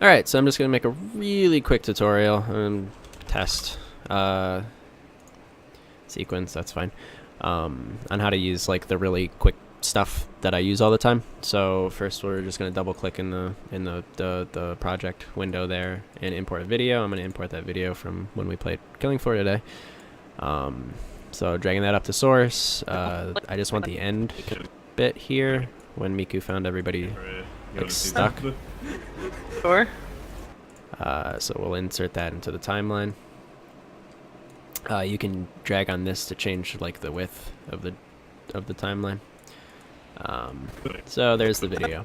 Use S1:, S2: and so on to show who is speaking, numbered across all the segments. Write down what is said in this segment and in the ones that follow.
S1: Alright, so I'm just going to make a really quick tutorial and test sequence, that's fine, on how to use like the really quick stuff that I use all the time. So first we're just going to double click in the project window there and import a video. I'm going to import that video from when we played Killing Floor today. So dragging that up to source, I just want the end bit here when Miku found everybody like stuck.
S2: Sure.
S1: So we'll insert that into the timeline. You can drag on this to change like the width of the timeline. So there's the video.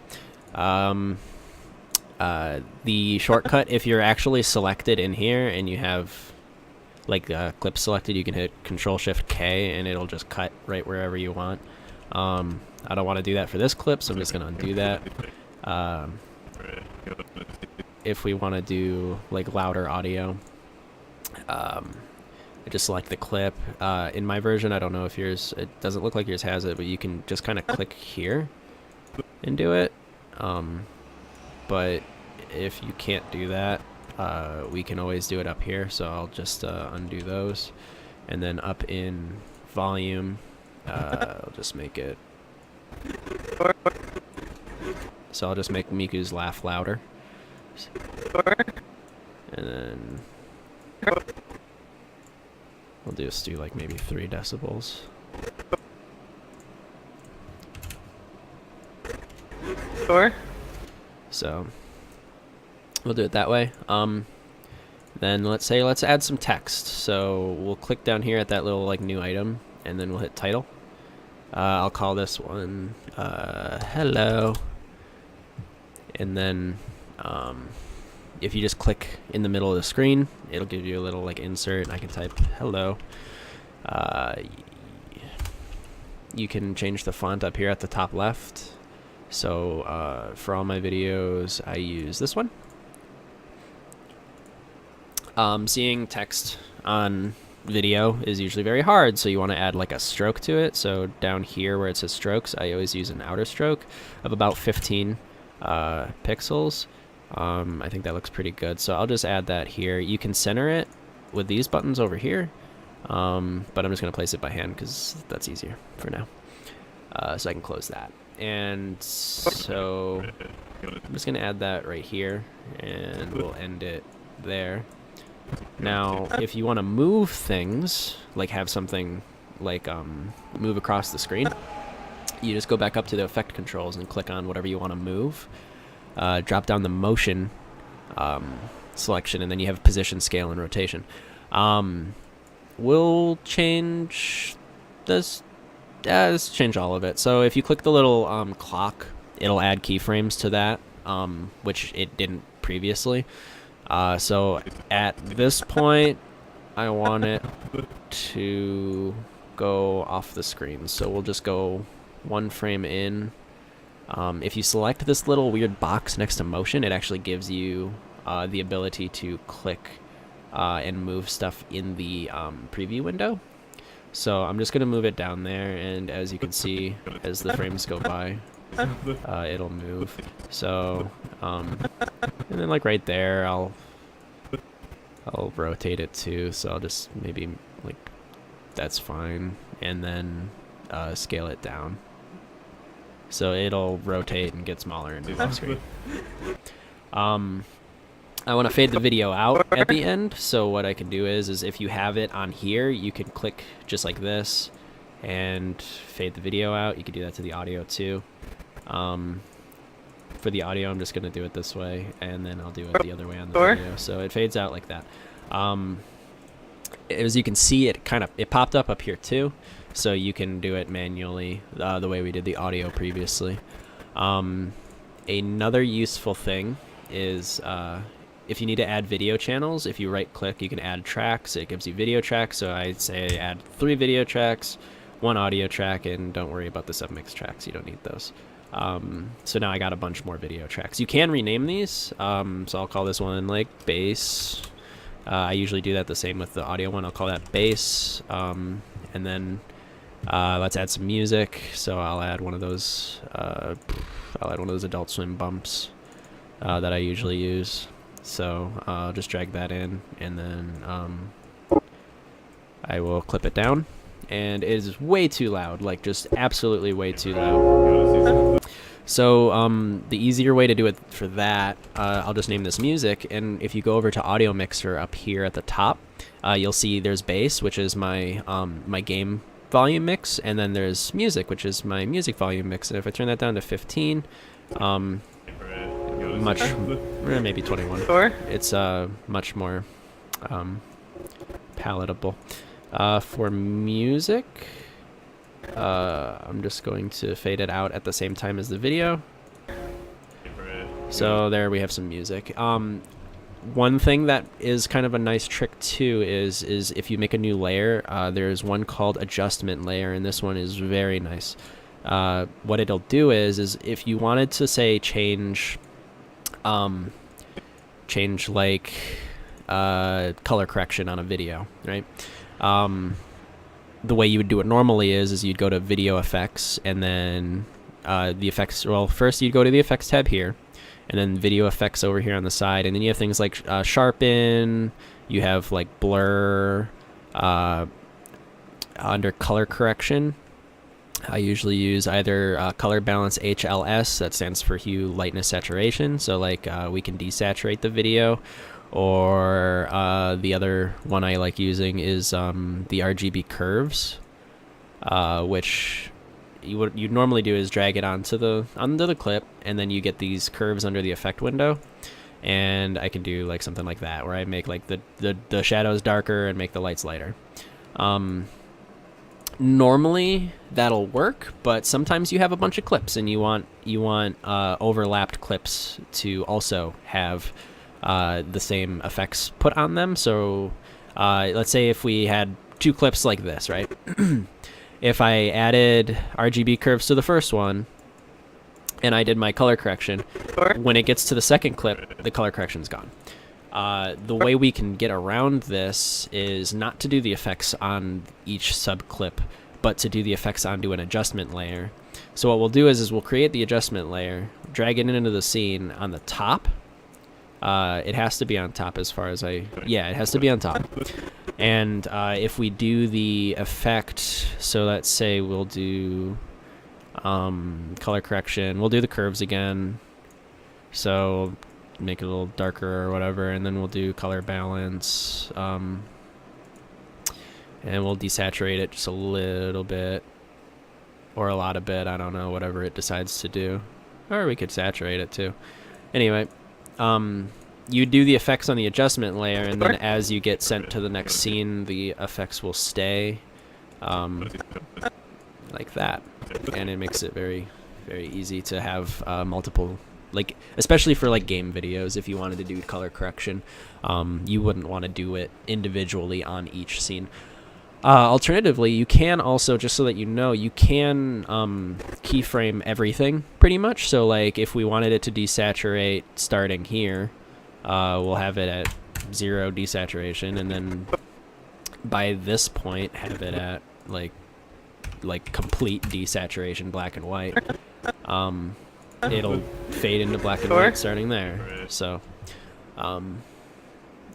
S1: The shortcut, if you're actually selected in here and you have like clip selected, you can hit Control-Shift-K and it'll just cut right wherever you want. I don't want to do that for this clip, so I'm just going to undo that. If we want to do like louder audio, I just select the clip. In my version, I don't know if yours, it doesn't look like yours has it, but you can just kind of click here and do it. But if you can't do that, we can always do it up here. So I'll just undo those, and then up in volume, I'll just make it. So I'll just make Miku's laugh louder. And then we'll just do like maybe 3 decibels.
S2: Sure.
S1: So we'll do it that way. Then let's add some text. So we'll click down here at that little like new item, and then we'll hit title. I'll call this one hello. And then if you just click in the middle of the screen, it'll give you a little like insert, and I can type hello. You can change the font up here at the top left. So for all my videos, I use this one. Seeing text on video is usually very hard, so you want to add like a stroke to it. So down here where it says strokes, I always use an outer stroke of about 15 pixels. I think that looks pretty good, so I'll just add that here. You can center it with these buttons over here, but I'm just going to place it by hand because that's easier for now. So I can close that. And so I'm just going to add that right here, and we'll end it there. Now, if you want to move things, like have something like move across the screen, you just go back up to the effect controls and click on whatever you want to move. Drop down the motion selection, and then you have position, scale, and rotation. We'll change this. Let's change all of it. So if you click the little clock, it'll add keyframes to that, which it didn't previously. So at this point, I want it to go off the screen. So we'll just go 1 frame in. If you select this little weird box next to motion, it actually gives you the ability to click and move stuff in the preview window. So I'm just going to move it down there, and as you can see, as the frames go by, it'll move. So, and then like right there, I'll rotate it too. So I'll just maybe like, that's fine, and then scale it down. So it'll rotate and get smaller and move off screen. I want to fade the video out at the end, so what I can do is if you have it on here, you can click just like this and fade the video out. You can do that to the audio too. For the audio, I'm just going to do it this way, and then I'll do it the other way on the video. So it fades out like that. As you can see, it popped up here too, so you can do it manually the way we did the audio previously. Another useful thing is if you need to add video channels, if you right click, you can add tracks. It gives you video tracks, so I'd say add 3 video tracks, 1 audio track, and don't worry about the submix tracks, you don't need those. So now I got a bunch more video tracks. You can rename these, so I'll call this one like bass. I usually do that the same with the audio one. I'll call that bass, and then let's add some music. So I'll add one of those Adult Swim bumps. that I usually use. So I'll just drag that in, and then I will clip it down. And it is way too loud, like just absolutely way too loud. So the easier way to do it for that, I'll just name this music, and if you go over to Audio Mixer up here at the top, you'll see there's bass, which is my my game volume mix, and then there's music, which is my music volume mix. And if I turn that down to 15, maybe 21, it's much more palatable. For music, I'm just going to fade it out at the same time as the video. So there we have some music. One thing that is kind of a nice trick too is if you make a new layer, there's one called adjustment layer, and this one is very nice. What it'll do is if you wanted to say change like color correction on a video, right? The way you would do it normally is you'd go to video effects, and then the effects, well, first you'd go to the effects tab here, and then video effects over here on the side, and then you have things like sharpen, you have like blur, under color correction I usually use either color balance HLS, that stands for hue, lightness, saturation, so like we can desaturate the video, or the other one I like using is the RGB curves, which what you'd normally do is drag it onto the clip, and then you get these curves under the effect window. And I can do like something like that, where I make like the shadows darker and make the lights lighter. Normally that'll work, but sometimes you have a bunch of clips and you want overlapped clips to also have the same effects put on them. So let's say if we had two clips like this, right? If I added RGB curves to the first one and I did my color correction, when it gets to the second clip, the color correction's gone. The way we can get around this is not to do the effects on each sub-clip, but to do the effects onto an adjustment layer. So what we'll do is we'll create the adjustment layer, drag it into the scene on the top. It has to be on top as far as it has to be on top. And if we do the effect, so let's say we'll do color correction, we'll do the curves again, so make it a little darker or whatever, and then we'll do color balance, and we'll desaturate it just a little bit, or a lot of bit, I don't know, whatever it decides to do, or we could saturate it too. Anyway, you do the effects on the adjustment layer, and then as you get sent to the next scene, the effects will stay like that, and it makes it very, very easy to have multiple, like especially for like game videos. If you wanted to do color correction, you wouldn't want to do it individually on each scene. Alternatively, you can also, just so that you know, you can keyframe everything pretty much. So like if we wanted it to desaturate starting here, we'll have it at 0 desaturation, and then by this point have it at like complete desaturation, black and white. It'll fade into black and white starting there. So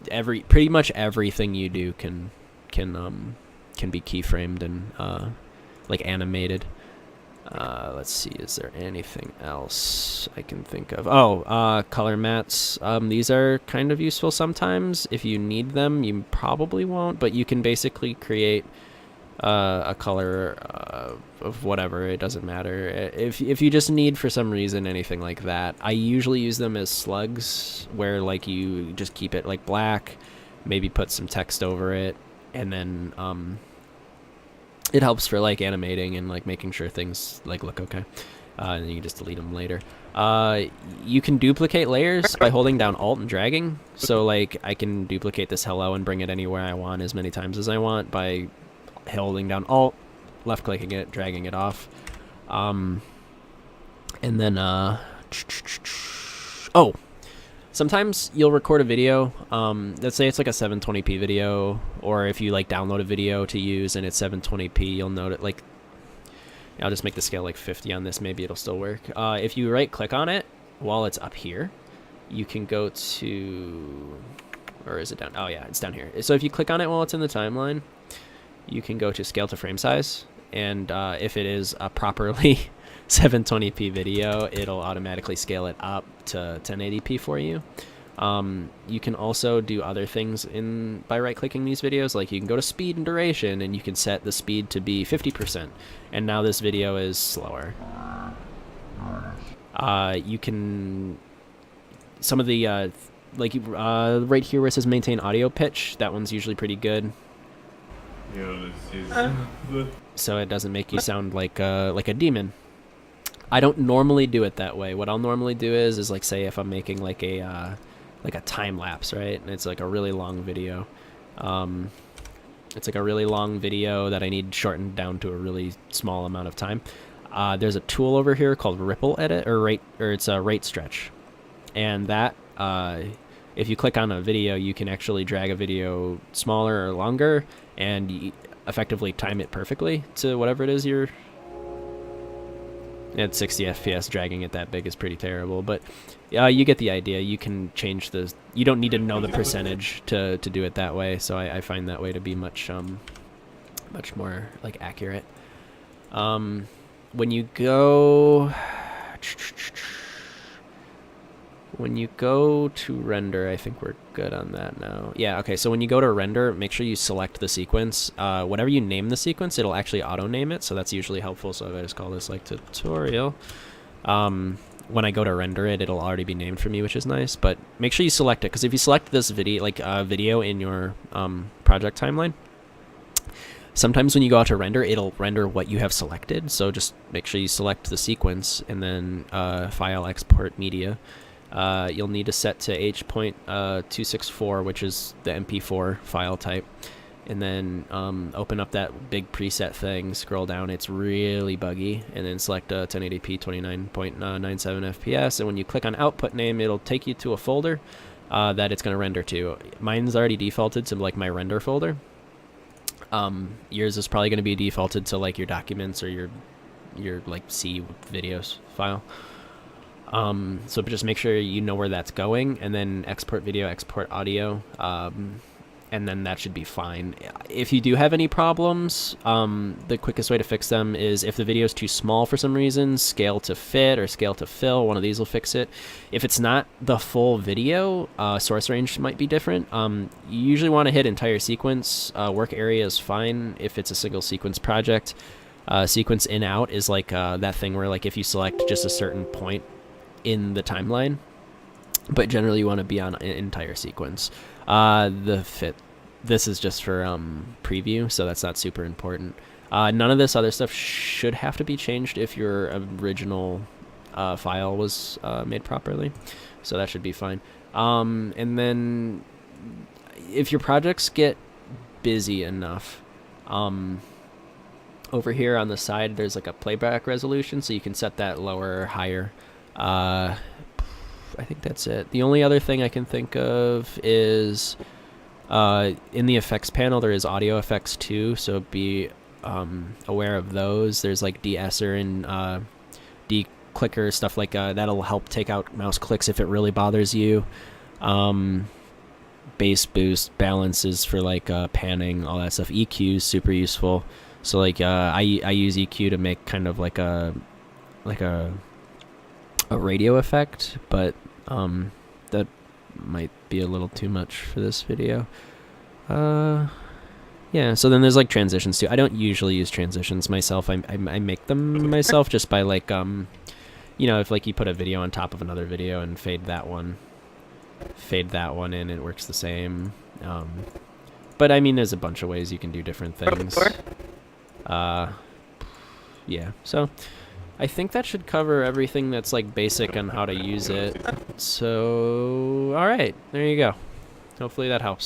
S1: pretty much everything you do can be keyframed and like animated. Let's see, is there anything else I can think of? Color mats. These are kind of useful sometimes. If you need them, you probably won't, but you can basically create a color of whatever, it doesn't matter. If you just need, for some reason, anything like that, I usually use them as slugs, where like you just keep it like black, maybe put some text over it, and then it helps for like animating and like making sure things like look okay, and then you can just delete them later. You can duplicate layers by holding down Alt and dragging. So like I can duplicate this hello and bring it anywhere I want as many times as I want by holding down Alt, left clicking it, dragging it off, and then sometimes you'll record a video, let's say it's like a 720p video, or if you like download a video to use and it's 720p, you'll note it, like, I'll just make the scale like 50 on this, maybe it'll still work. If you right click on it while it's up here, you can go to, or is it down? Oh yeah, it's down here. So if you click on it while it's in the timeline, you can go to scale to frame size, and if it is a properly 720p video, it'll automatically scale it up to 1080p for you. You can also do other things by right-clicking these videos, like you can go to speed and duration, and you can set the speed to be 50%, and now this video is slower. You can, some of the, right here where it says maintain audio pitch, that one's usually pretty good. So it doesn't make you sound like a demon. I don't normally do it that way. What I'll normally do is like, say if I'm making like a time lapse, right? And it's like a really long video. It's like a really long video that I need shortened down to a really small amount of time. There's a tool over here called Ripple Edit, or it's a rate stretch, and that if you click on a video, you can actually drag a video smaller or longer and effectively time it perfectly to whatever it is you're. At 60 FPS, dragging it that big is pretty terrible, but you get the idea. You can change the. You don't need to know the percentage to do it that way. So I find that way to be much more like accurate. When you go to render, I think we're good on that now. Yeah, okay, so when you go to render, make sure you select the sequence. Whatever you name the sequence, it'll actually auto-name it, so that's usually helpful. So if I just call this like tutorial, when I go to render it, it'll already be named for me, which is nice, but make sure you select it, because if you select this video in your project timeline, sometimes when you go out to render, it'll render what you have selected, so just make sure you select the sequence, and then file export media. You'll need to set to H.264, which is the MP4 file type, and then open up that big preset thing, scroll down, it's really buggy, and then select 1080p 29.97 FPS, and when you click on output name, it'll take you to a folder that it's going to render to. Mine's already defaulted to like my render folder. Yours is probably going to be defaulted to like your documents or your like C videos file. So just make sure you know where that's going, and then export video, export audio, and then that should be fine. If you do have any problems, the quickest way to fix them is if the video is too small for some reason, scale to fit or scale to fill, one of these will fix it. If it's not the full video, source range might be different. You usually want to hit entire sequence. Work area is fine if it's a single sequence project. Sequence in out is like that thing where like if you select just a certain point in the timeline, but generally you want to be on an entire sequence. The fit, this is just for preview, so that's not super important. None of this other stuff should have to be changed if your original file was made properly, so that should be fine. And then if your projects get busy enough, over here on the side there's like a playback resolution, so you can set that lower or higher. I think that's it. The only other thing I can think of is in the effects panel there is audio effects too, so be aware of those. There's like de-esser and de-clicker, stuff like that'll help take out mouse clicks if it really bothers you. Bass boost, balances for like panning, all that stuff. EQ is super useful. So like I use EQ to make kind of like a radio effect, but that might be a little too much for this video. Yeah, so then there's like transitions too. I don't usually use transitions myself. I make them myself just by like you know, if like you put a video on top of another video and fade that one in, it works the same. But I mean, there's a bunch of ways you can do different things. Yeah, so I think that should cover everything that's like basic on how to use it. So, all right, there you go. Hopefully that helps.